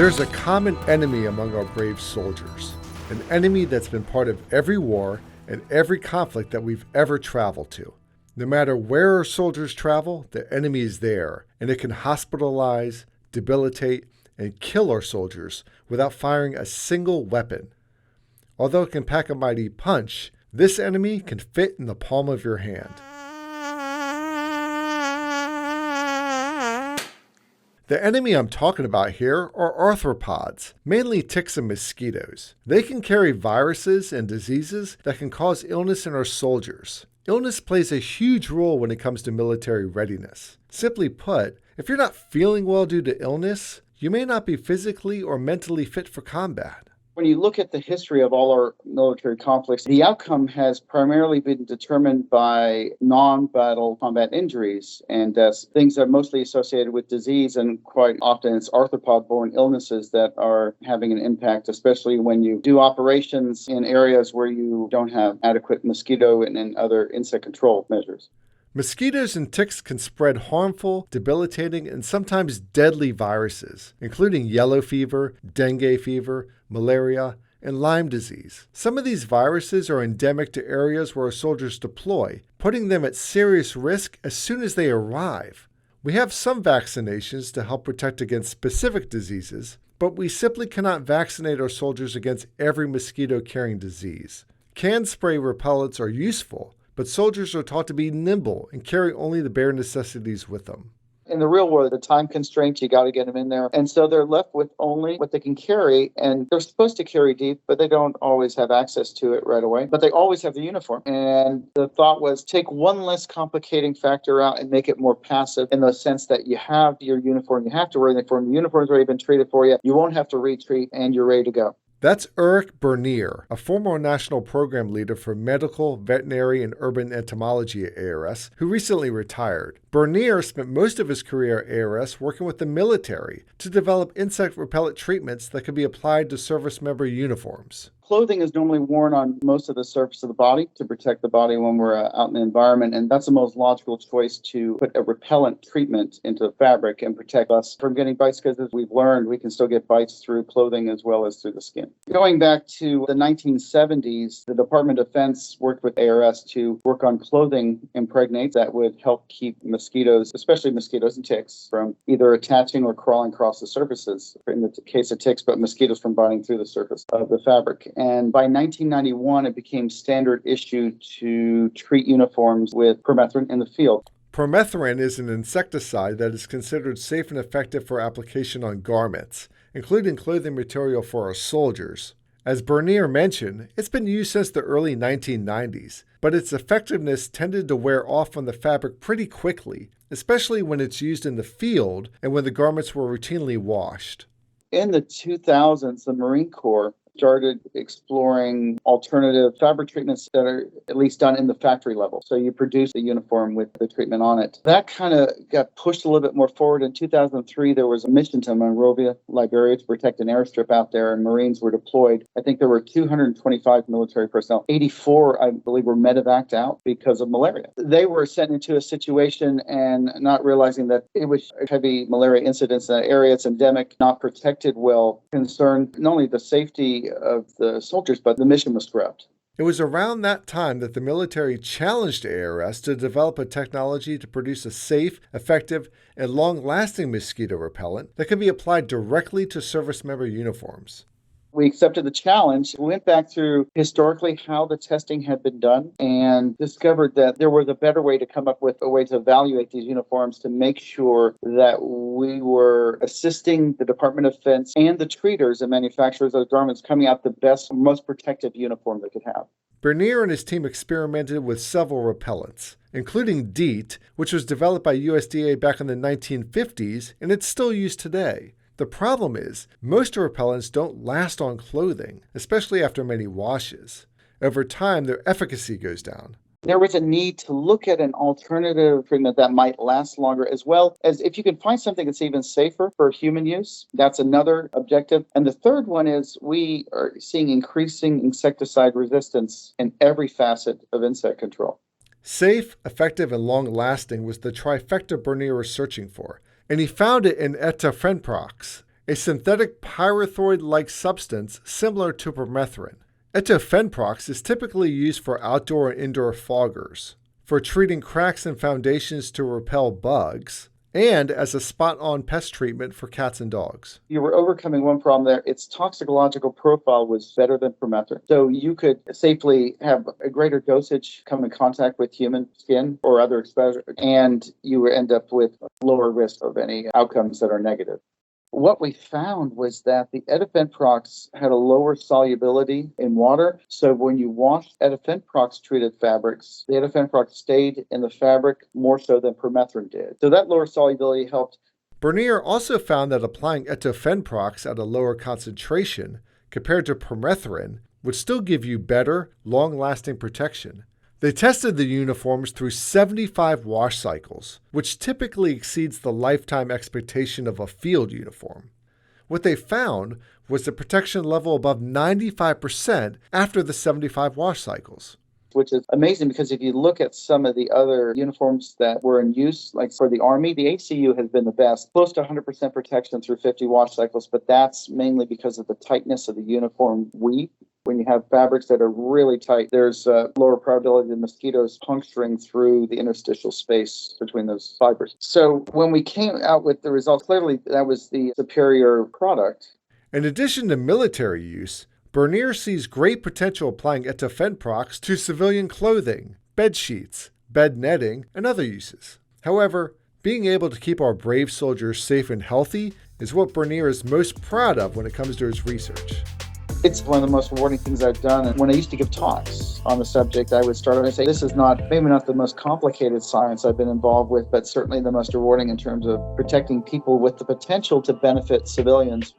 There's a common enemy among our brave soldiers, an enemy that's been part of every war and every conflict that we've ever traveled to. No matter where our soldiers travel, the enemy is there, and it can hospitalize, debilitate, and kill our soldiers without firing a single weapon. Although it can pack a mighty punch, this enemy can fit in the palm of your hand. The enemy I'm talking about here are arthropods, mainly ticks and mosquitoes. They can carry viruses and diseases that can cause illness in our soldiers. Illness plays a huge role when it comes to military readiness. Simply put, if you're not feeling well due to illness, you may not be physically or mentally fit for combat. When you look at the history of all our military conflicts, the outcome has primarily been determined by non-battle combat injuries and deaths, things that are mostly associated with disease, and quite often it's arthropod-borne illnesses that are having an impact, especially when you do operations in areas where you don't have adequate mosquito and other insect control measures. Mosquitoes and ticks can spread harmful, debilitating, and sometimes deadly viruses, including yellow fever, dengue fever, malaria, and Lyme disease. Some of these viruses are endemic to areas where our soldiers deploy, putting them at serious risk as soon as they arrive. We have some vaccinations to help protect against specific diseases, but we simply cannot vaccinate our soldiers against every mosquito-carrying disease. Canned spray repellents are useful, but soldiers are taught to be nimble and carry only the bare necessities with them. In the real world, the time constraints, you got to get them in there. And so they're left with only what they can carry, and they're supposed to carry deep, but they don't always have access to it right away. But they always have the uniform. And the thought was take one less complicating factor out and make it more passive in the sense that you have your uniform, you have to wear the uniform, the uniform's already been treated for you, you won't have to retreat, and you're ready to go. That's Eric Bernier, a former national program leader for medical, veterinary, and urban entomology at ARS, who recently retired. Bernier spent most of his career at ARS working with the military to develop insect repellent treatments that could be applied to service member uniforms. Clothing is normally worn on most of the surface of the body to protect the body when we're out in the environment, and that's the most logical choice to put a repellent treatment into the fabric and protect us from getting bites, because as we've learned, we can still get bites through clothing as well as through the skin. Going back to the 1970s, the Department of Defense worked with ARS to work on clothing impregnates that would help keep mosquitoes, especially mosquitoes and ticks, from either attaching or crawling across the surfaces, in the case of ticks, but mosquitoes from biting through the surface of the fabric. And by 1991, it became standard issue to treat uniforms with permethrin in the field. Permethrin is an insecticide that is considered safe and effective for application on garments, including clothing material for our soldiers. As Bernier mentioned, it's been used since the early 1990s, but its effectiveness tended to wear off on the fabric pretty quickly, especially when it's used in the field and when the garments were routinely washed. In the 2000s, the Marine Corps started exploring alternative fabric treatments that are at least done in the factory level. So you produce a uniform with the treatment on it. That kind of got pushed a little bit more forward. In 2003, there was a mission to Monrovia, Liberia, to protect an airstrip out there, and Marines were deployed. I think there were 225 military personnel. 84, I believe, were medevaced out because of malaria. They were sent into a situation and not realizing that it was heavy malaria incidents in that area. It's endemic, not protected well, concerned not only the safety of the soldiers, but the mission was scrapped. It was around that time that the military challenged ARS to develop a technology to produce a safe, effective, and long-lasting mosquito repellent that can be applied directly to service member uniforms. We accepted the challenge, went back through historically how the testing had been done, and discovered that there was a better way to come up with a way to evaluate these uniforms to make sure that we were assisting the Department of Defense and the treaters and manufacturers of garments coming out the best, most protective uniform they could have. Bernier and his team experimented with several repellents, including DEET, which was developed by USDA back in the 1950s, and it's still used today. The problem is, most repellents don't last on clothing, especially after many washes. Over time, their efficacy goes down. There was a need to look at an alternative treatment that might last longer, as well as if you can find something that's even safer for human use. That's another objective. And the third one is we are seeing increasing insecticide resistance in every facet of insect control. Safe, effective, and long-lasting was the trifecta Bernier was searching for, and he found it in etofenprox, a synthetic pyrethroid-like substance similar to permethrin. Etofenprox is typically used for outdoor and indoor foggers, for treating cracks in foundations to repel bugs, and as a spot-on pest treatment for cats and dogs. You were overcoming one problem there. Its toxicological profile was better than permethrin. So you could safely have a greater dosage come in contact with human skin or other exposure, and you would end up with lower risk of any outcomes that are negative. What we found was that the Etofenprox had a lower solubility in water. So when you washed Etofenprox treated fabrics, the Etofenprox stayed in the fabric more so than permethrin did. So that lower solubility helped. Bernier also found that applying Etofenprox at a lower concentration compared to permethrin would still give you better, long-lasting protection. They tested the uniforms through 75 wash cycles, which typically exceeds the lifetime expectation of a field uniform. What they found was the protection level above 95% after the 75 wash cycles. Which is amazing because if you look at some of the other uniforms that were in use, like for the Army, the ACU has been the best, close to 100% protection through 50 wash cycles, but that's mainly because of the tightness of the uniform weave. When you have fabrics that are really tight, there's a lower probability of mosquitoes puncturing through the interstitial space between those fibers. So when we came out with the results, clearly that was the superior product. In addition to military use, Bernier sees great potential applying Etofenprox to civilian clothing, bed sheets, bed netting, and other uses. However, being able to keep our brave soldiers safe and healthy is what Bernier is most proud of when it comes to his research. It's one of the most rewarding things I've done. And when I used to give talks on the subject, I would start and say, this is maybe not the most complicated science I've been involved with, but certainly the most rewarding in terms of protecting people with the potential to benefit civilians.